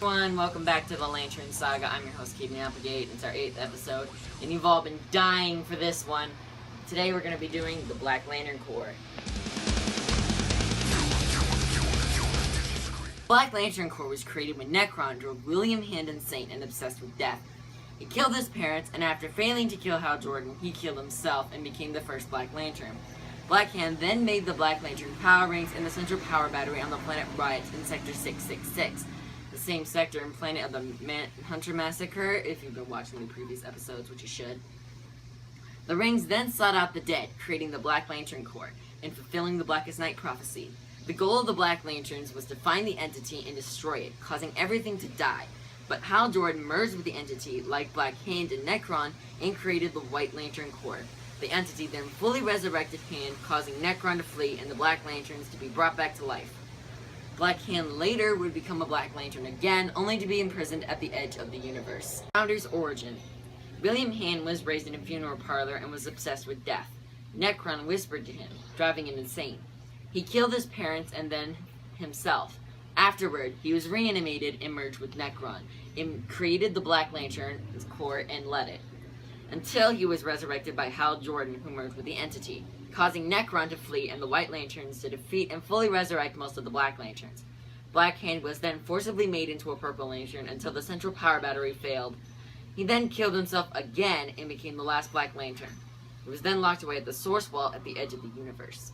Everyone, welcome back to the Lantern Saga. I'm your host, Keaton Applegate. It's our 8th episode, and you've all been dying for this one. Today we're going to be doing the Black Lantern Corps. Black Lantern Corps was created when Nekron drove William Hand insane and obsessed with death. He killed his parents, and after failing to kill Hal Jordan, he killed himself and became the first Black Lantern. Black Hand then made the Black Lantern power rings and the central power battery on the planet Riot in Sector 666. The same sector and planet of the Manhunter Massacre, if you've been watching the previous episodes, which you should. The rings then sought out the dead, creating the Black Lantern Corps, and fulfilling the Blackest Night prophecy. The goal of the Black Lanterns was to find the entity and destroy it, causing everything to die. But Hal Jordan merged with the entity, like Black Hand and Nekron, and created the White Lantern Corps. The entity then fully resurrected Hand, causing Nekron to flee and the Black Lanterns to be brought back to life. Black Hand later would become a Black Lantern again, only to be imprisoned at the edge of the universe. Founder's origin. William Hand was raised in a funeral parlor and was obsessed with death. Nekron whispered to him, driving him insane. He killed his parents and then himself. Afterward, he was reanimated and merged with Nekron, and created the Black Lantern Corps and led it, until he was resurrected by Hal Jordan, who merged with the entity, causing Nekron to flee and the White Lanterns to defeat and fully resurrect most of the Black Lanterns. Black Hand was then forcibly made into a Purple Lantern until the central power battery failed. He then killed himself again and became the last Black Lantern. He was then locked away at the Source Wall at the edge of the universe.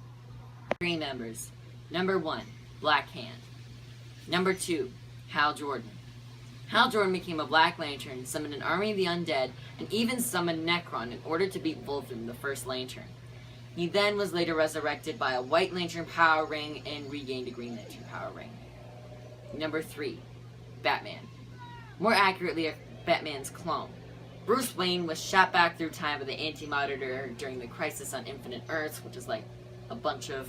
3 members. Number 1, Black Hand. Number 2, Hal Jordan. Hal Jordan became a Black Lantern, summoned an army of the undead, and even summoned Nekron in order to beat Wolfram, the first Lantern. He then was later resurrected by a White Lantern power ring and regained a Green Lantern power ring. Number 3, Batman. More accurately, Batman's clone. Bruce Wayne was shot back through time by the Anti-Monitor during the Crisis on Infinite Earths, which is like a bunch of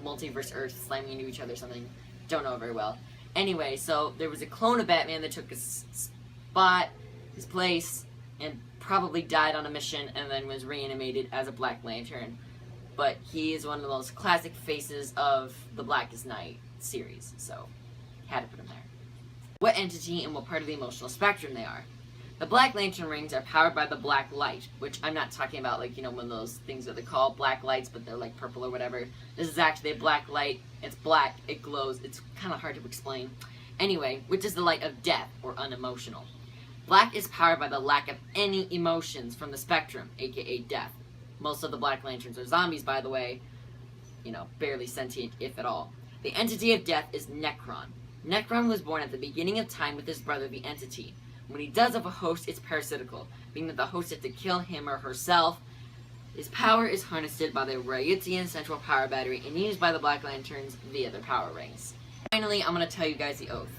multiverse Earths slamming into each other or something. Don't know very well. Anyway, so there was a clone of Batman that took his spot, his place, and probably died on a mission and then was reanimated as a Black Lantern. But he is one of those classic faces of the Blackest Night series, so had to put him there. What entity and what part of the emotional spectrum they are. The Black Lantern rings are powered by the black light, which I'm not talking about like, one of those things that they call black lights, but they're like purple or whatever. This is actually a black light. It's black, it glows, it's kind of hard to explain. Anyway, which is the light of death, or unemotional. Black is powered by the lack of any emotions from the spectrum, aka death. Most of the Black Lanterns are zombies, by the way. Barely sentient, if at all. The entity of death is Nekron. Nekron was born at the beginning of time with his brother, the Entity. When he does have a host, it's parasitical, meaning that the host has to kill him or herself. His power is harnessed by the Ryutian central power battery and used by the Black Lanterns via their power rings. Finally, I'm going to tell you guys the oath.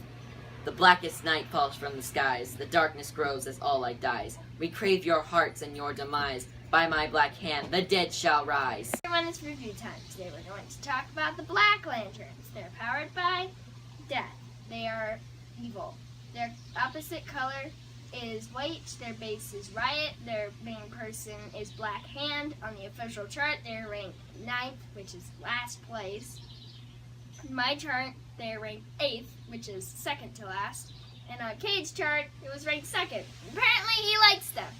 The blackest night falls from the skies. The darkness grows as all light dies. We crave your hearts and your demise. By my black hand, the dead shall rise. Everyone, it's review time. Today we're going to talk about the Black Lanterns. They're powered by death. They are evil. Their opposite color is white. Their base is Riot. Their main person is Black Hand. On the official chart, they're ranked 9th, which is last place. In my chart, they're ranked 8th, which is second to last. And on Cade's chart, it was ranked 2nd. Apparently, he likes them.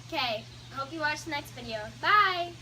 Okay, I hope you watch the next video. Bye!